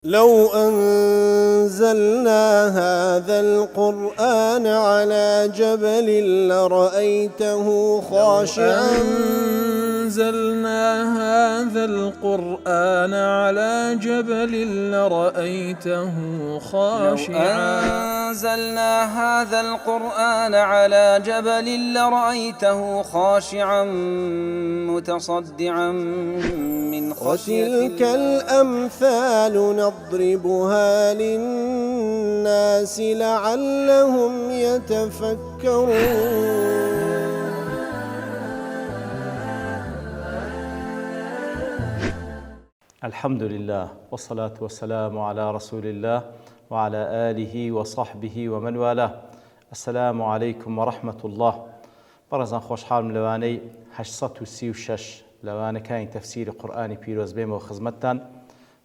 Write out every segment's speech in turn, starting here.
لو أنزلنا هذا القرآن على جبل لرأيته خاشعا أنزلنا هذا القرآن على جبل لرأيته خاشعا أنزلنا هذا القرآن على جبل لرأيته خاشعا متصدعا من خشية وتلك الأمثال نضربها للناس لعلهم يتفكرون. الحمد لله والصلاة والسلام على رسول الله وعلى آله وصحبه ومن والاه. السلام عليكم ورحمة الله. برزان خوشحال من لواني 836 لواني كاين تفسير قرآني بيروز بيم وخزمتان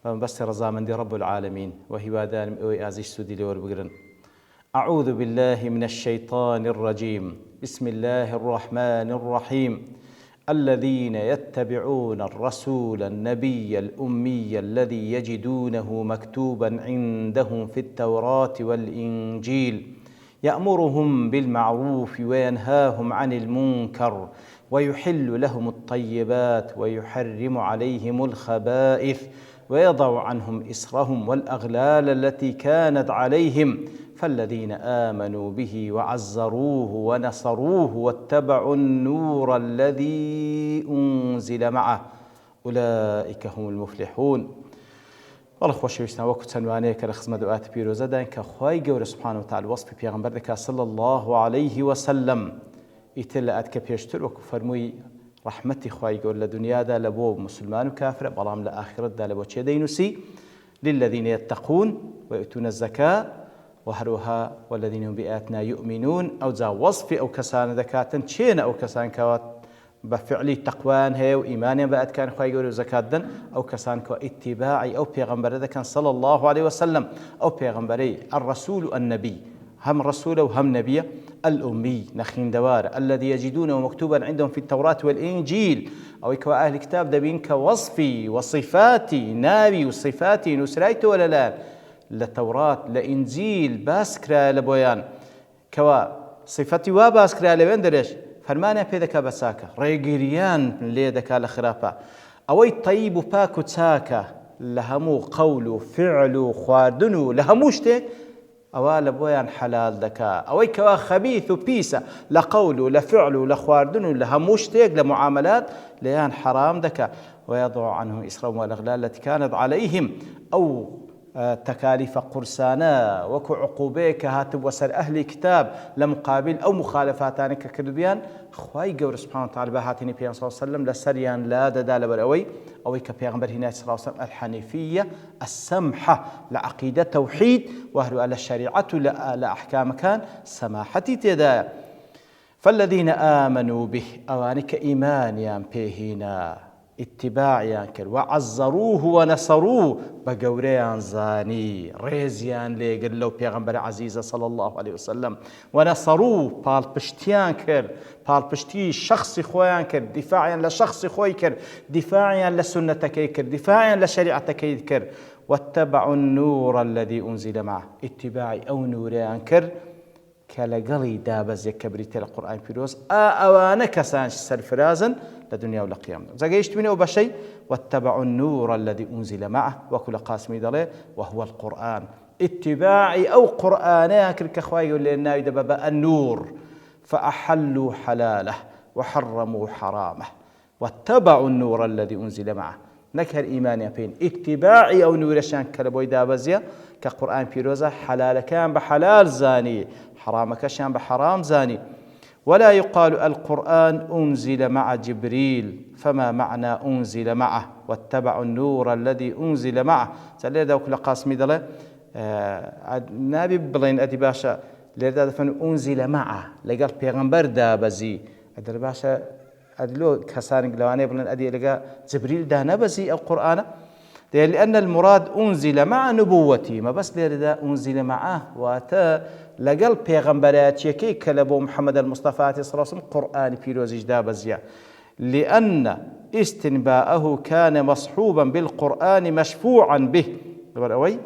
بس رزامندي رب العالمين وهي دائم اوي ازيش سودي لور بقرن. أعوذ بالله من الشيطان الرجيم. بسم الله الرحمن الرحيم. الذين يتبعون الرسول النبي الأمي الذي يجدونه مكتوبا عندهم في التوراة والإنجيل يأمرهم بالمعروف وينهاهم عن المنكر ويحل لهم الطيبات ويحرم عليهم الخبائث ويضع عنهم إسرهم والأغلال التي كانت عليهم فالذين آمنوا به وعزروه ونصروه واتبعوا النور الذي أنزل معه أولئك هم المفلحون. والله خوشویستان وەکو چەندوانەیە کە لە خزمەت دوعاتی پیرۆزەدان کە خوای گەورە سبحانه وتعالى وەصفی پێغەمبەر دەکات صلى الله عليه وسلم. ئیتر لە ئەتکە پێشتر وەکو فەرمووی ڕەحمەتی خوای گەورە لە دنیادا لە بۆ مسلمان و کافرە بەڵام لە ئاخرەتدا لە بۆ چێ دەینووسی للذين يتقون ويؤتون الزكاة وهروها والذين هم بآياتنا يؤمنون أو جا وصف أو كسان دكاتن چين أو كسان كوات بفعل تقوان هي وإيمان بأت كان خير وزكاة دن أو كسان كو اتباعي أو بيغمبر ذا كان صلى الله عليه وسلم أو بيغمبري الرسول النبي هم رسول وهم نبي الأمي نخين دوار الذي يجدونه مكتوبا عندهم في التوراة والإنجيل أو كوا أهل كتاب دبين كوصفي وصفاتي نابي وصفاتي نسرايته ولا لا لتوراة لإنجيل باسكرا لبويان كوا صفتي واباسكرا لوين درش فرمانه بيدكا بساكا ريغيريان ليدكا لخرافا اوي طيب باكو تساكا لهمو قول فعل خواردنو لهموشتك اوال بويان حلال دكا اوي كوا خبيث بيسا لقول لفعل لخواردنو لهموشتك لمعاملات ليان حرام دكا ويضع عنهم إسرهم والأغلال التي كانت عليهم أو تكاليف قرسانا وكو عقوبيك هاتب وسر أهل كتاب لمقابل أو مخالفاتان ككرديان خواي قور سبحانه وتعالى بهاتني بيان صلى الله عليه وسلم لسريان لا دال برأوي أو كبيغمبر هنا صلى الله عليه وسلم الحنيفية السمحة لعقيدة توحيد وأهل على الشريعة لأحكام كان سماحتي تدا فالذين آمنوا به أوانك إيمانيان بهنا اتباعيان كر وعزروه ونصروه بقوريان زاني ريزيان ليقر لو بيغمبر عزيزة صلى الله عليه وسلم ونصروه بالبشتيان كر بالبشتي شخص خويان كر دفاعيا لشخص خوي كر دفاعيا لسنتك كر دفاعيا لشريعتك كر واتبعوا النور الذي أنزل معه اتباعي أو نوريان كر كالقلي دابز يكبريت القرآن فيروز أوانا كسانش سرفرازا لدنيا ولا قيامة زاقيشت منه بشيء واتبعوا النور الذي أنزل معه وكل قاسم دليه وهو القرآن اتباعي أو قرآن كالكخواي لنا يدبب النور فأحلوا حلاله وحرموا حرامه واتبعوا النور الذي أنزل معه نكهر إيمان بين اتباعي أو نور شان كلبوي دابزيا كقرآن بيروزة حلال كان بحلال زاني حرام كشان بحرام زاني ولا يقال القرآن أنزل مع جبريل فما معنى أنزل معه واتبعوا النور الذي أنزل معه سألي وكل قاسم دله نابي بلين أدي باشا لذا فن أنزل معه لقال بيغمبر دابزي أدر باشا أدلو كسان قلواني بلين أدي لقى جبريل دا نبزي القرآن لأن المراد أنزل مع نبوتي ما بس لذا أنزل معه واتا لقل بيغمبرات يكي كلبو محمد المصطفى صلى الله عليه وسلم قرآن في روزيج دابزيا لأن استنباءه كان مصحوبا بالقرآن مشفوعا به لەبەر ئەوەی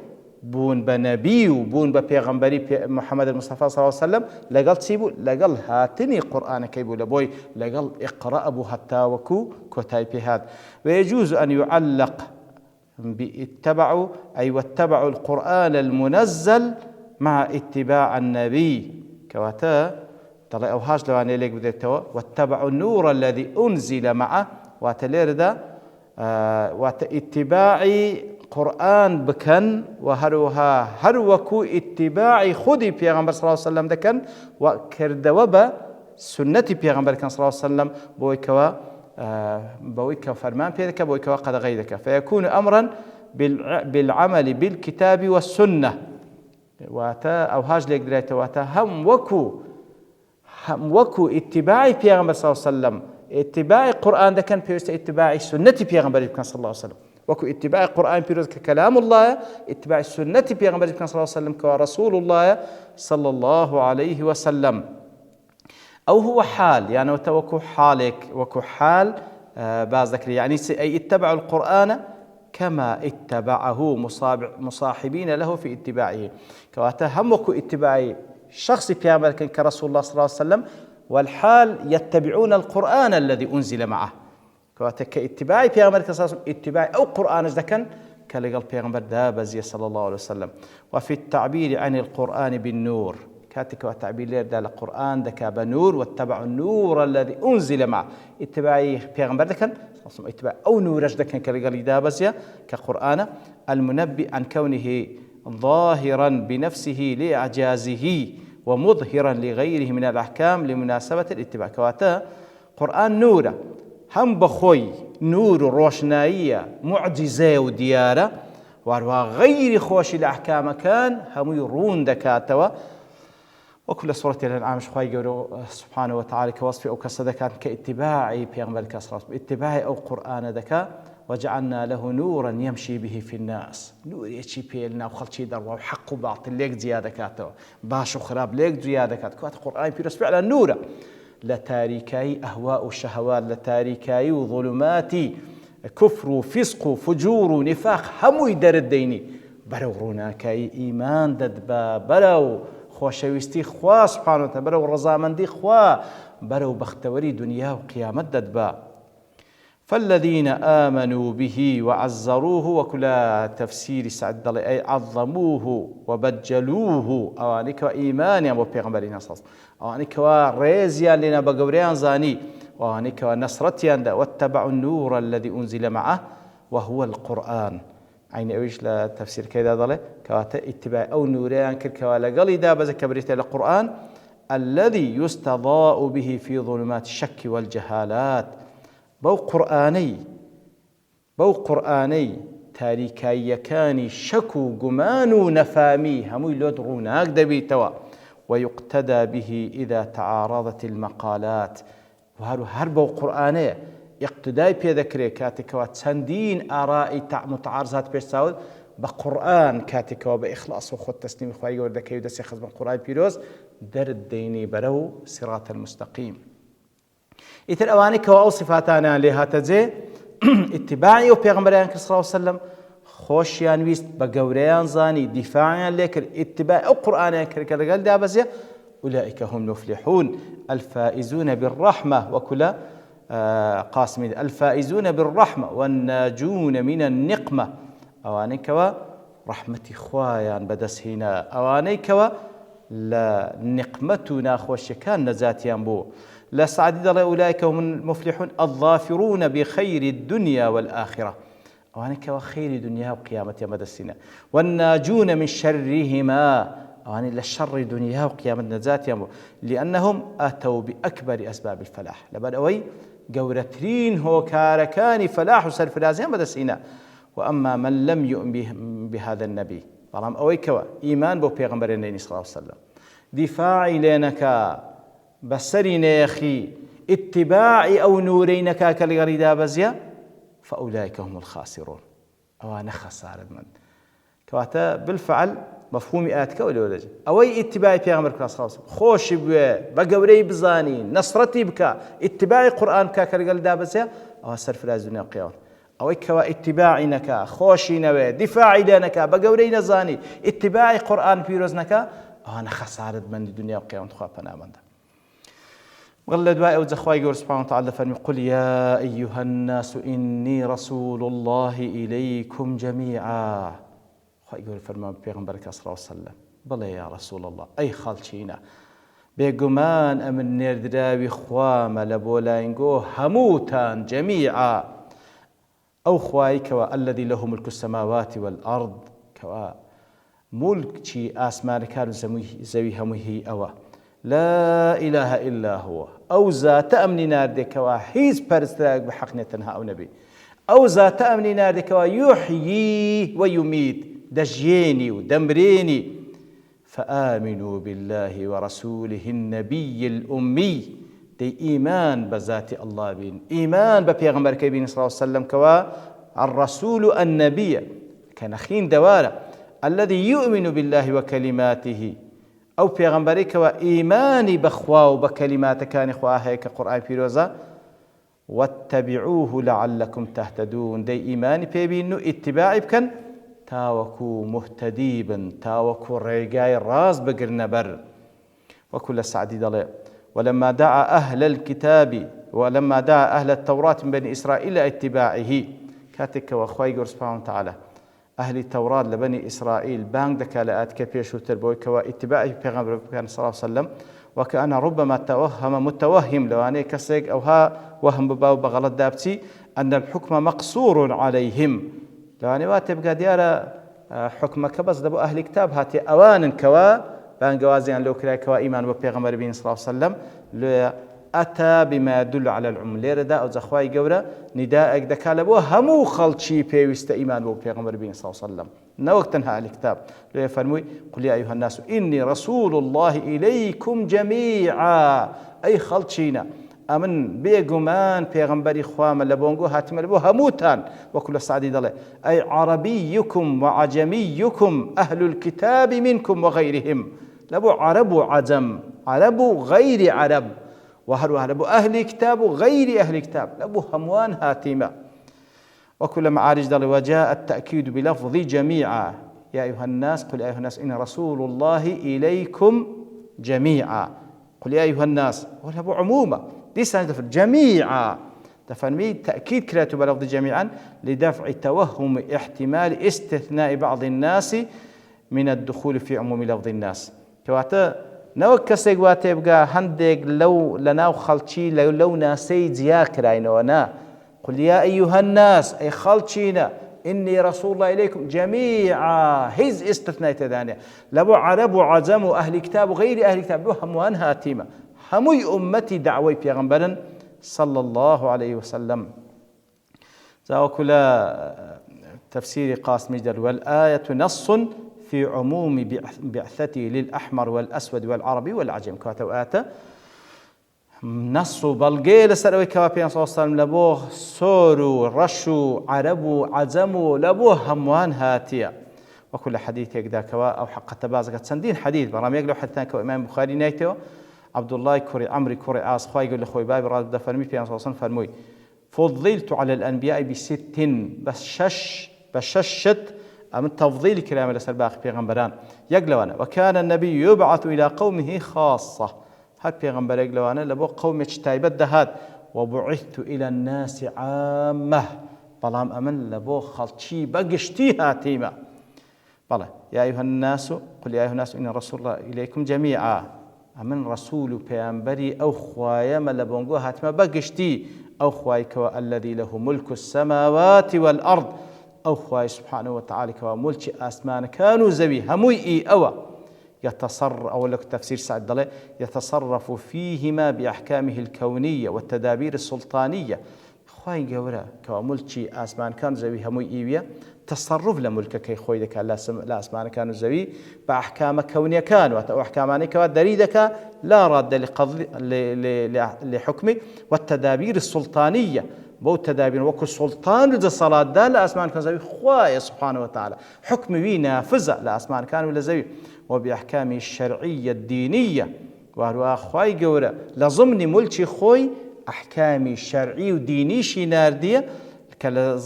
بوون بە نەبی و بوون بە پێغەمبەری محەممەد المستەفا صلی الله عليه وسلم لەگەڵ چی بوو لەگەڵ هاتنی قورئانەکەی بوو لە بۆی لەگەڵ ئیقرأ بوو هەتا وەکو کۆتای پێهات ويجوز أن يعلق باتبعوا أي واتبعوا القرآن المنزل مع اتباع النبي كواتا طلع أوهاش لو أنا ليك بديتوا واتبعوا النور الذي أنزل معه واتليردا واتباعي قرآن بكن وهروها هروكو اتباعي خدي بيغمبر صلى الله عليه وسلم دكن وكردوبا سنتي بيغمبر كان صلى الله عليه وسلم بويكوا فرمان بيدك بويكوا قد غيدك فيكون أمرا بالعمل بالكتاب والسنة واتا أو هاج ليك دريته واتا هم وكو اتباعي بيغمبر صلى الله عليه وسلم اتباعي قرآن ده كان بيوست اتباعي سنتي بيغمبر كان صلى الله عليه وسلم وكو اتباعي قرآن بيروز ككلام الله اتباعي سنتي بيغمبر كان صلى الله عليه وسلم كرسول الله صلى الله عليه وسلم أو هو حال يعني وكو حالك وكو حال بعض ذكر يعني أي اتبعوا القرآن كما اتبعه مصاحبين له في اتباعه كواتا وكو اتباعي شخص بيغمبر كان كرسول الله صلى الله عليه وسلم والحال يتبعون القرآن الذي أنزل معه كواتا كاتباعي بيغمبر كان صلى الله عليه وسلم اتباعي أو قرآن ذكن كالقل بيغمبر دابزي صلى الله عليه وسلم وفي التعبير عن القرآن بالنور كاتك وتعبير لير دال القرآن دكا بنور واتبعوا النور الذي أنزل معه اتباعي بيغمبر دكن اتباع أو نورج دكن كالقل دابزي كقرآن المنبئ عن كونه ظاهرا بنفسه لإعجازه ومظهرا لغيره من الأحكام لمناسبة الاتباع كواتا قرآن نورا هم بخوي نور روشنائية معجزة وديارة واروا غير خوش الأحكام كان هم يرون دكاتوا وكل سورة الأنعام شخوي يقولوا سبحانه وتعالى كوصف أو كصدقات كاتباعي بيغمبر كسرات اتباعي أو قرآن دكا وجعلنا له نورا يمشي به في الناس نور يشي بيلنا وخلشي دروا وحق وباطل ليك زيادة كاتوا باش وخراب ليك زيادة كات قرآن بيرس فعلا نورا لتاريكاي أهواء الشهوات لتاريكاي وظلمات كفر وفسق فجور ونفاق همو يدر الديني برو روناكاي إيمان ددبا برو خوشويستي خوا سبحانه وتعالى برو رضامندي خوا برو بختوري دنيا وقيامة ددبا فالذين آمنوا به وعزروه وكل تفسير سعد الله أي عظموه وبجلوه أوانك وإيمان يا بيغمبرنا صلى الله عليه وسلم أوانك وريزيان لنا بقوريان زاني وأوانك ونصرتيان واتبعوا النور الذي أنزل معه وهو القرآن عين أويش لتفسير كذا ضله كواتا اتباع أو نوريان كركوالا قال إذا بزك بريت القرآن الذي يستضاء به في ظلمات الشك والجهالات بو قرآني تاريكايكاني شكو قمانو نفامي همو يلودروناك دبيتوا ويقتدى به إذا تعارضت المقالات وهرو هربو قرآني اقتداي بيذكري كاتكوا تسندين آرائي متعارضات بيرساود بقرآن كاتكوا بإخلاص وخد تسليم إخوائي وردكي ودسي خزم القرآن بيروز در الديني برو صراط المستقيم إثر أوانك أو صفاتنا لها تزي اتباعي وبيغمبريان صلى الله عليه وسلم خوشيان ويست بقوريان زاني دفاعيان لك اتباع أو قرآن كذا قال دابزي أولئك هم المفلحون الفائزون بالرحمة وكلا قاسم الفائزون بالرحمة والناجون من النقمة أوانك رحمة خوايان بدس هنا أوانك لا نقمتنا خوش كان نزاتيان بو لا سعد أولئك هم المفلحون الظافرون بخير الدنيا والآخرة أوانك وخير الدنيا وقيامة مدى السنة والناجون من شرهما أواني للشر دنيا وقيامة نزاتيان لأنهم أتوا بأكبر أسباب الفلاح لبن أوي قورترين هو كاركان فلاح وسر فلازين مدى السنة وأما من لم يؤمن بهذا النبي برام أوي كوا إيمان بو بيغمبرين صلى الله عليه وسلم دفاعي لينك بسرين يا أخي اتباعي أو نورينك كالغريدا بزيا فأولئك هم الخاسرون أوانا خسارة من كواتا بالفعل مفهوم آتك ولا أوي اتباعي بيغمبر صلى الله عليه وسلم خوش بقوري بزاني نصرتي بك اتباعي قرآن كالغريدا بزيا أو سر فلاز الدنيا والقيامة ئەوەی کەوا ئیتیباعی نەکا خۆشی نەوێ دیفاعی لێ نەکا بە گەورەی نەزانی ئیتیباعی قورئان پیرۆز نەکا ئەوانە خەسارەتمەندی دنیا و قیامەت خوا پەنامەندە. وقال لدواء وزخواي قول سبحانه وتعالى فني قل يا أيها الناس إني رسول الله إليكم جميعا. خواي قول فرمان بيغمبرك صلى الله عليه وسلم بلى يا رسول الله أي خالشينا بيقمان أمن نردراوي خوام لبولاينقو هموتان جميعا أو خواي كوا الذي له ملك السماوات والأرض كوا ملك شي آسمان كانوا زوي همه أوا لا إله إلا هو أو ذات أمن ناردك وحيز برستاق بحق نتنها أو نبي أو ذات أمن ناردك ويحيي ويميت دجيني ودمريني فآمنوا بالله ورسوله النبي الأمي دي إيمان بذات الله بين إيمان ببيغمبر كبير صلى الله عليه وسلم كوا الرسول النبي كان خين دوارة الذي يؤمن بالله وكلماته أو بيغمبري كوا إيماني بخوا وبكلمات كان خوا هيك قرآن فيروزا واتبعوه لعلكم تهتدون دي إيماني بيبينو اتباعي بكن تاوكو مهتديبا تاوكو ريقاي راز بقرنا بر وكل سعدي ضلي ولما دعا أهل الكتاب ولما دعا أهل التوراة من بني إسرائيل اتباعه كاتك وأخوي سبحانه وتعالى أهل التوراة لبني إسرائيل بانك دكالات كبيش وتربوي كوا اتباعي بيغمبر كان صلى الله عليه وسلم وكأن ربما توهم متوهم لو أنا كسيق أو ها وهم بباو بغلط دابتي أن الحكم مقصور عليهم لو أنا واتبقى ديارة حكمك بس دبو أهل كتاب هاتي أوان كوا بان جوازيان لو كلا كوا إيمان ببيغمبر بين صلى الله عليه وسلم أتى بما يدل على العموم ليردا أو زخواي جورا نداء دكالبو همو خلشي بيوست إيمان بو بيغمبر بين صلى الله عليه وسلم نوقت تنهى الكتاب لو يفرموي قل يا أيها الناس إني رسول الله إليكم جميعا أي خلشينا أمن بيغمان بيغمبري خوام لبونغو هاتم لبو هموتان وكل سعدي دله أي عربيكم وعجميكم أهل الكتاب منكم وغيرهم لبو عرب وعجم عرب غير عرب وهروها لبو أهل كتاب وغير أهل كتاب لبو هموان هاتيمة وكل معارج دل وجاء التأكيد بلفظ جميعا يا أيها الناس قل يا أيها الناس إن رسول الله إليكم جميعا قل يا أيها الناس ولبو عمومة دي سنة جميعا تفهمي تأكيد كلاته بلفظ جميعا لدفع توهم احتمال استثناء بعض الناس من الدخول في عموم لفظ الناس كواتا نوك كسيق واتبقى هندق لو لناو خلشي لو ناسي زياك راينونا قل يا أيها الناس أي خلشينا إني رسول الله إليكم جميعا هز استثناء تدانيا لبو عرب وعزم أهل كتاب وغير أهل كتاب هموان هاتيمة هموي أمتي دعوي بيغمبرا صلى الله عليه وسلم زاو كلا تفسير قاسم جدل والآية نص في عموم بعثته للأحمر والأسود والعربي والعجم كاتو آتا نص بلغيل سروي كوابين صلى الله عليه وسلم لبوه سورو رشو عربو عزمو لبوه هموان هاتيا وكل حديث يقدا كوا أو حق تبازقت سندين حديث برام يقلو حتى كوا إمام بخاري نايتو عبد الله كوري عمري كوري عاص خواي يقول لخوي بابي راد فرمي بين صلى الله عليه وسلم فرموي فضلت على الأنبياء بست بششت أمن تفضيل كلام السلباق بيغمبران يقلوانا وكان النبي يبعث إلى قومه خاصة هل بيغمبر يقلوانا لبو قوم يجتايبت دهات وبعثت إلى الناس عامة بلام أمن لبو خلشي بقشتي هاتيمة بلا يا أيها الناس قل يا أيها الناس إن رسول الله إليكم جميعا أمن رسول بيغمبري أو خوايا ملبونغو هاتما بقشتي أو خوايك الذي له ملك السماوات والأرض أو خواي سبحانه وتعالى كواملك أسمان كانوا زوي هموي أوا يتصرف أو لك تفسير سعد ضلي يتصرف فيهما بأحكامه الكونية والتدابير السلطانية خواي جورا كواملك أسمان كانوا زوي هموي إيويا تصرف لملك كي خوي ذك لا أسمان كانوا زوي بأحكام كونية كانوا وأحكام كوا دريدك لا راد لحكمه والتدابير السلطانية بو تدابير وكو سلطان رجا صلاة دا لأسمان كان زوي خوايا سبحانه وتعالى حكم وي نافذة لأسمان كان ولا زوي وبأحكامه الشرعية الدينية وهو خواي قورا لضمن ملشي خوي أحكامي الشرعي وديني شي ناردية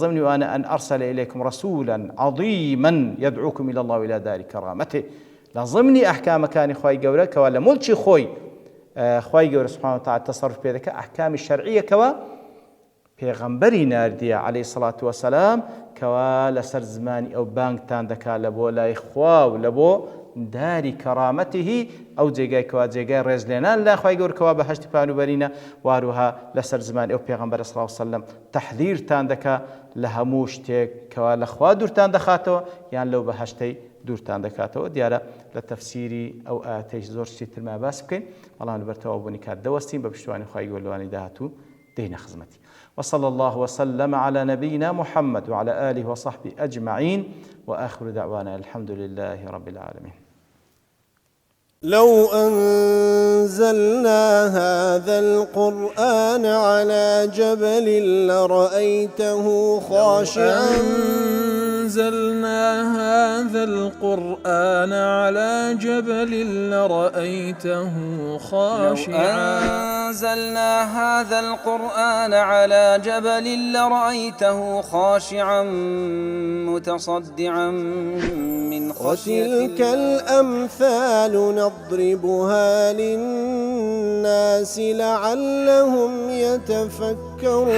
ضمن وأنا أن أرسل إليكم رسولا عظيما يدعوكم إلى الله وإلى دار كرامته لضمن أحكام كان خوي قولك ولا ملشي خوي خوي قول سبحانه وتعالى تصرف بيدك أحكام الشرعية كوا پیغمبری ناردیە عليه الصلاة والسلام کەوا لەسەر زمانی ئەو بانگتان دەکا لە بۆ لای خوا و لە بۆ داری کەرامەتیهی ئەو جێگای کەوا جێگای ڕێزلێنان لا خوای گەورە کەوا بەهەشتی پانوبەرینە واروها لەسەر زمانی ئەو پێغەمبەر صلی الله عليه وسلم تەحذیرتان دەکا لە هەموو شتێک کەوا لە خوا دوورتان دەخاتەوە یان لەو بەهەشتەی دوورتان دەکاتەوە. دیارە لە تەفسیری ئەو ئاەتەیش زۆر شتی ترما باس بکەین بەڵام لەبەرتەوە بوونی کات دەوەستین بە پشتیوانی خوای گەورە لەوانی داهاتوو دينا خزمتي. وصلى الله وسلم على نبينا محمد وعلى آله وصحبه أجمعين وآخر دعوانا الحمد لله رب العالمين. لو أنزلنا هذا القرآن على جبل لرأيته خاشعا أنزلنا هذا القرآن على جبل لرأيته خاشعا أنزلنا هذا القرآن على جبل لرأيته خاشعا متصدعا من خشية الله. وتلك الأمثال نضربها للناس لعلهم يتفكرون.